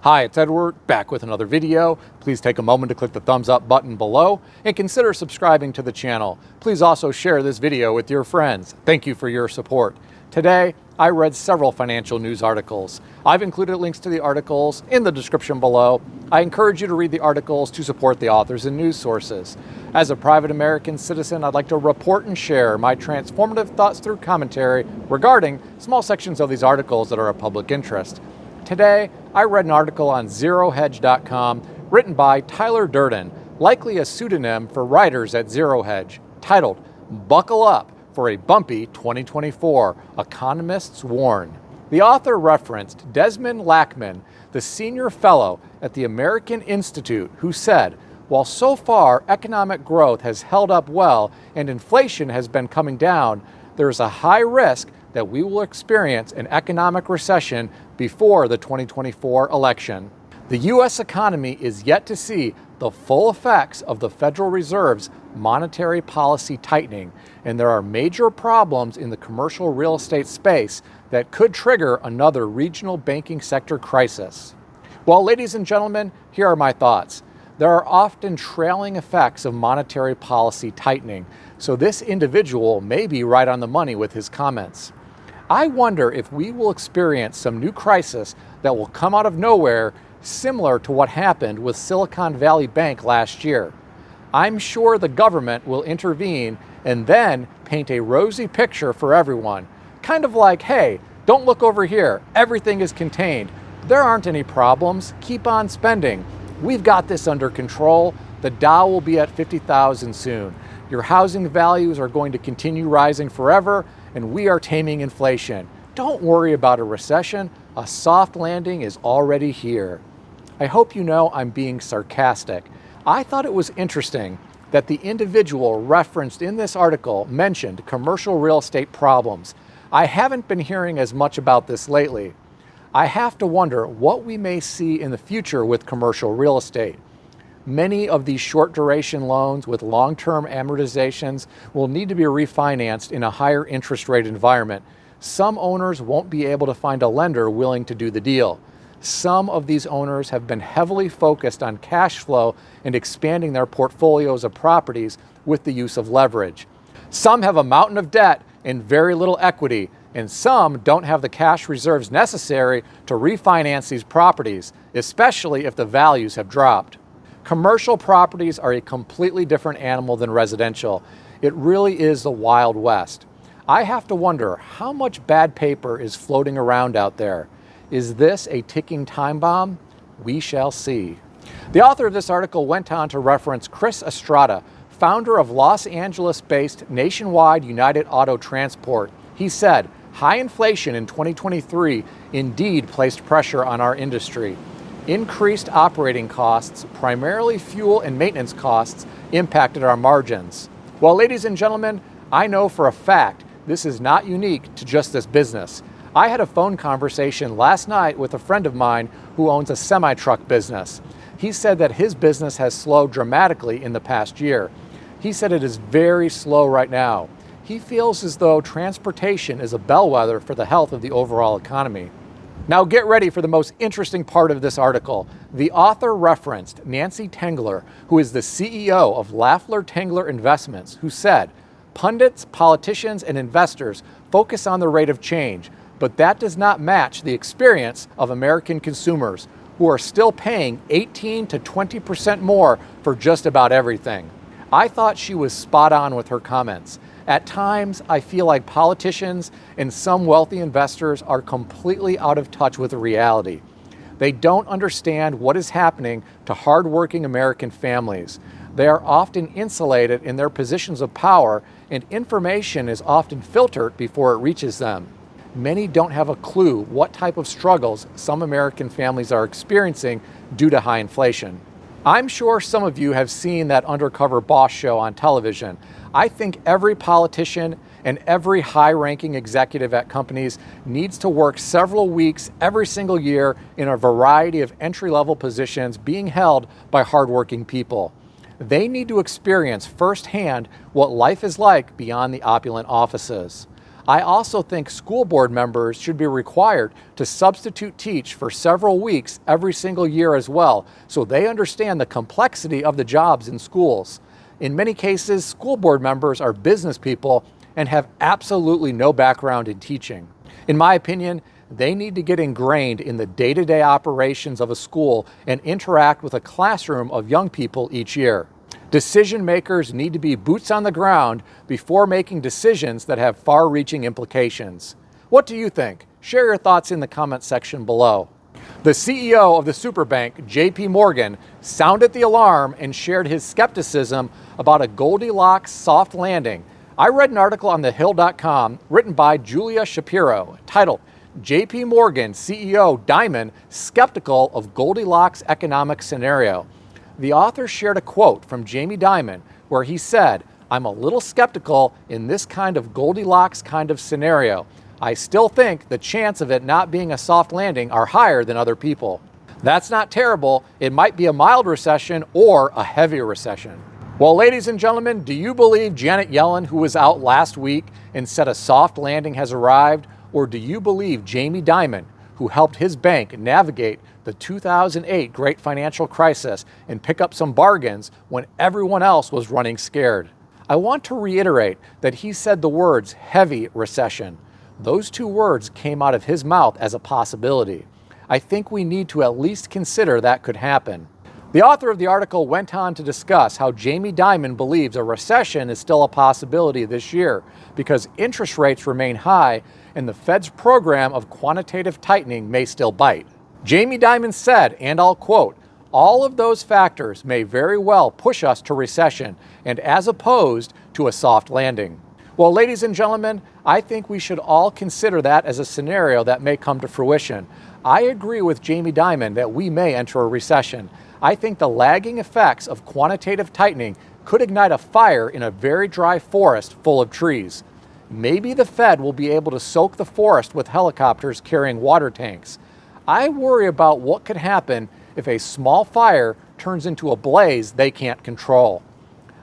Hi, it's Edward, back with another video. Please take a moment to click the thumbs up button below and consider subscribing to the channel. Please also share this video with your friends. Thank you for your support. Today, I read several financial news articles. I've included links to the articles in the description below. I encourage you to read the articles to support the authors and news sources. As a private American citizen, I'd like to report and share my transformative thoughts through commentary regarding small sections of these articles that are of public interest. Today, I read an article on ZeroHedge.com written by Tyler Durden, likely a pseudonym for writers at Zero Hedge, titled, "Buckle Up for a Bumpy 2024, Economists Warn." The author referenced Desmond Lackman, the senior fellow at the American Institute, who said, while so far economic growth has held up well and inflation has been coming down, there is a high risk that we will experience an economic recession before the 2024 election. The U.S. economy is yet to see the full effects of the Federal Reserve's monetary policy tightening, and there are major problems in the commercial real estate space that could trigger another regional banking sector crisis. Well, ladies and gentlemen, here are my thoughts. There are often trailing effects of monetary policy tightening, so this individual may be right on the money with his comments. I wonder if we will experience some new crisis that will come out of nowhere, similar to what happened with Silicon Valley Bank last year. I'm sure the government will intervene and then paint a rosy picture for everyone. Kind of like, hey, don't look over here, everything is contained. There aren't any problems, keep on spending. We've got this under control. The Dow will be at 50,000 soon. Your housing values are going to continue rising forever, and we are taming inflation. Don't worry about a recession. A soft landing is already here. I hope you know I'm being sarcastic. I thought it was interesting that the individual referenced in this article mentioned commercial real estate problems. I haven't been hearing as much about this lately. I have to wonder what we may see in the future with commercial real estate. Many of these short duration loans with long-term amortizations will need to be refinanced in a higher interest rate environment. Some owners won't be able to find a lender willing to do the deal. Some of these owners have been heavily focused on cash flow and expanding their portfolios of properties with the use of leverage. Some have a mountain of debt and very little equity, and some don't have the cash reserves necessary to refinance these properties, especially if the values have dropped. Commercial properties are a completely different animal than residential. It really is the Wild West. I have to wonder how much bad paper is floating around out there. Is this a ticking time bomb? We shall see. The author of this article went on to reference Chris Estrada, founder of Los Angeles-based Nationwide United Auto Transport. He said, high inflation in 2023 indeed placed pressure on our industry. Increased operating costs, primarily fuel and maintenance costs, impacted our margins. Well, ladies and gentlemen, I know for a fact this is not unique to just this business. I had a phone conversation last night with a friend of mine who owns a semi-truck business. He said that his business has slowed dramatically in the past year. He said it is very slow right now. He feels as though transportation is a bellwether for the health of the overall economy. Now get ready for the most interesting part of this article. The author referenced Nancy Tengler, who is the CEO of Lafler Tengler Investments, who said, pundits, politicians, and investors focus on the rate of change, but that does not match the experience of American consumers, who are still paying 18 to 20% more for just about everything. I thought she was spot on with her comments. At times, I feel like politicians and some wealthy investors are completely out of touch with reality. They don't understand what is happening to hardworking American families. They are often insulated in their positions of power, and information is often filtered before it reaches them. Many don't have a clue what type of struggles some American families are experiencing due to high inflation. I'm sure some of you have seen that Undercover Boss show on television. I think every politician and every high-ranking executive at companies needs to work several weeks every single year in a variety of entry-level positions being held by hardworking people. They need to experience firsthand what life is like beyond the opulent offices. I also think school board members should be required to substitute teach for several weeks every single year as well, so they understand the complexity of the jobs in schools. In many cases, school board members are business people and have absolutely no background in teaching. In my opinion, they need to get ingrained in the day-to-day operations of a school and interact with a classroom of young people each year. Decision makers need to be boots on the ground before making decisions that have far-reaching implications. What do you think? Share your thoughts in the comment section below. The CEO of the superbank, J.P. Morgan, sounded the alarm and shared his skepticism about a Goldilocks soft landing. I read an article on thehill.com written by Julia Shapiro titled, J.P. Morgan CEO Dimon skeptical of Goldilocks economic scenario. The author shared a quote from Jamie Dimon where he said, "I'm a little skeptical in this kind of Goldilocks kind of scenario. I still think the chance of it not being a soft landing are higher than other people." That's not terrible. It might be a mild recession or a heavy recession. Well, ladies and gentlemen, do you believe Janet Yellen, who was out last week and said a soft landing has arrived? Or do you believe Jamie Dimon, who helped his bank navigate the 2008 great financial crisis and pick up some bargains when everyone else was running scared? I want to reiterate that he said the words heavy recession. Those two words came out of his mouth as a possibility. I think we need to at least consider that could happen. The author of the article went on to discuss how Jamie Dimon believes a recession is still a possibility this year because interest rates remain high and the Fed's program of quantitative tightening may still bite. Jamie Dimon said, and I'll quote, "All of those factors may very well push us to recession and as opposed to a soft landing." Well, ladies and gentlemen, I think we should all consider that as a scenario that may come to fruition. I agree with Jamie Dimon that we may enter a recession. I think the lagging effects of quantitative tightening could ignite a fire in a very dry forest full of trees. Maybe the Fed will be able to soak the forest with helicopters carrying water tanks. I worry about what could happen if a small fire turns into a blaze they can't control.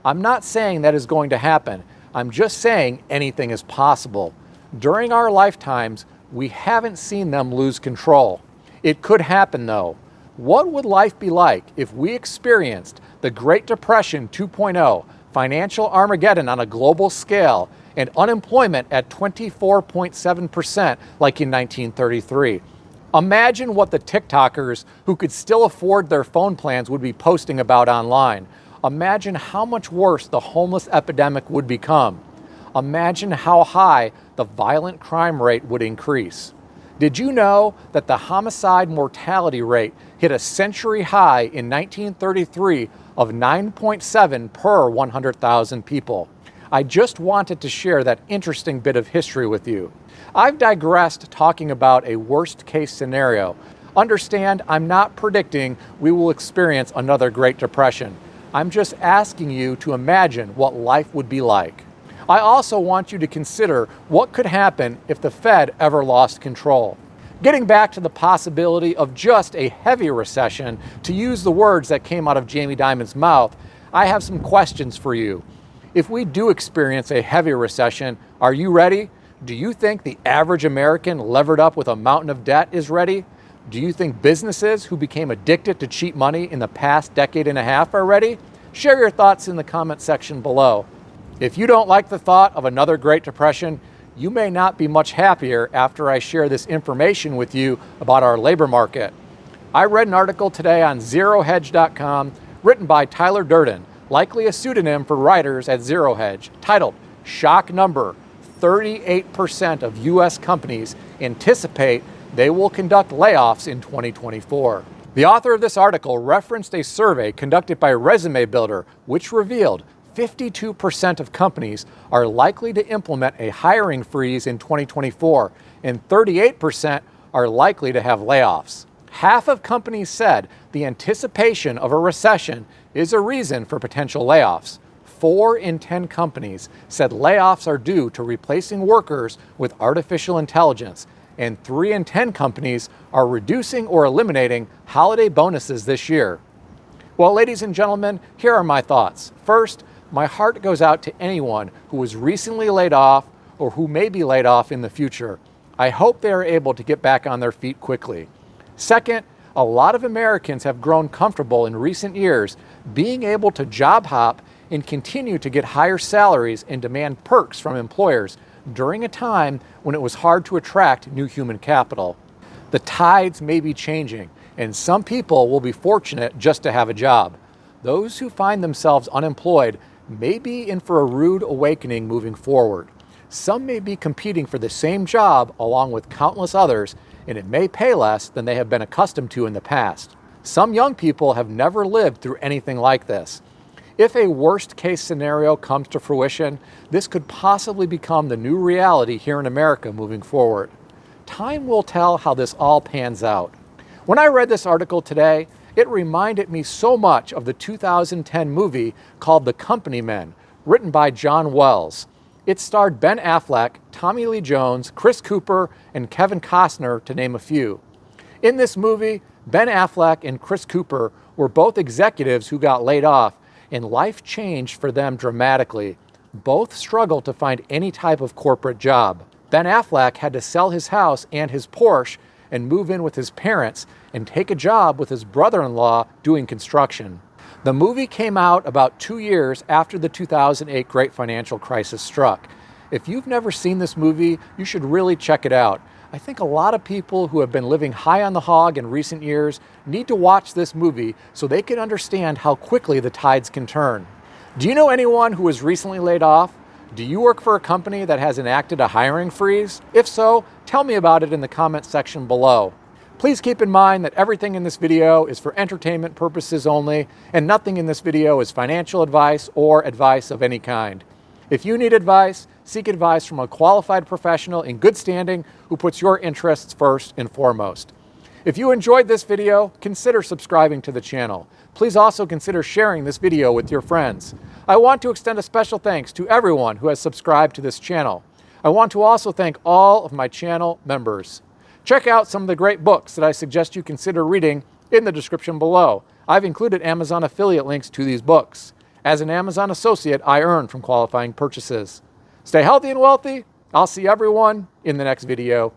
I'm not saying that is going to happen. I'm just saying anything is possible. During our lifetimes, we haven't seen them lose control. It could happen though. What would life be like if we experienced the Great Depression 2.0, financial Armageddon on a global scale, and unemployment at 24.7% like in 1933? Imagine what the TikTokers who could still afford their phone plans would be posting about online. Imagine how much worse the homeless epidemic would become. Imagine how high the violent crime rate would increase. Did you know that the homicide mortality rate hit a century high in 1933 of 9.7 per 100,000 people? I just wanted to share that interesting bit of history with you. I've digressed talking about a worst-case scenario. Understand, I'm not predicting we will experience another Great Depression. I'm just asking you to imagine what life would be like. I also want you to consider what could happen if the Fed ever lost control. Getting back to the possibility of just a heavy recession, to use the words that came out of Jamie Dimon's mouth, I have some questions for you. If we do experience a heavy recession, are you ready? Do you think the average American levered up with a mountain of debt is ready? Do you think businesses who became addicted to cheap money in the past decade and a half are ready? Share your thoughts in the comment section below. If you don't like the thought of another Great Depression, you may not be much happier after I share this information with you about our labor market. I read an article today on ZeroHedge.com written by Tyler Durden, likely a pseudonym for writers at Zero Hedge, titled "Shock Number: 38% of U.S. companies anticipate they will conduct layoffs in 2024. The author of this article referenced a survey conducted by Resume Builder, which revealed 52% of companies are likely to implement a hiring freeze in 2024, and 38% are likely to have layoffs. Half of companies said the anticipation of a recession is a reason for potential layoffs. 4 in 10 companies said layoffs are due to replacing workers with artificial intelligence, and 3 in 10 companies are reducing or eliminating holiday bonuses this year. Well, ladies and gentlemen, here are my thoughts. First, my heart goes out to anyone who was recently laid off or who may be laid off in the future. I hope they are able to get back on their feet quickly. Second, a lot of Americans have grown comfortable in recent years being able to job hop and continue to get higher salaries and demand perks from employers during a time when it was hard to attract new human capital. The tides may be changing, and some people will be fortunate just to have a job. Those who find themselves unemployed may be in for a rude awakening moving forward. Some may be competing for the same job along with countless others, and it may pay less than they have been accustomed to in the past. Some young people have never lived through anything like this. If a worst-case scenario comes to fruition, this could possibly become the new reality here in America moving forward. Time will tell how this all pans out. When I read this article today, it reminded me so much of the 2010 movie called The Company Men, written by John Wells. It starred Ben Affleck, Tommy Lee Jones, Chris Cooper, and Kevin Costner, to name a few. In this movie, Ben Affleck and Chris Cooper were both executives who got laid off, and life changed for them dramatically. Both struggled to find any type of corporate job. Ben Affleck had to sell his house and his Porsche and move in with his parents and take a job with his brother-in-law doing construction. The movie came out about 2 years after the 2008 Great Financial Crisis struck. If you've never seen this movie, you should really check it out. I think a lot of people who have been living high on the hog in recent years need to watch this movie so they can understand how quickly the tides can turn. Do you know anyone who was recently laid off? Do you work for a company that has enacted a hiring freeze? If so, tell me about it in the comment section below. Please keep in mind that everything in this video is for entertainment purposes only, and nothing in this video is financial advice or advice of any kind. If you need advice, seek advice from a qualified professional in good standing who puts your interests first and foremost. If you enjoyed this video, consider subscribing to the channel. Please also consider sharing this video with your friends. I want to extend a special thanks to everyone who has subscribed to this channel. I want to also thank all of my channel members. Check out some of the great books that I suggest you consider reading in the description below. I've included Amazon affiliate links to these books. As an Amazon associate, I earn from qualifying purchases. Stay healthy and wealthy. I'll see everyone in the next video.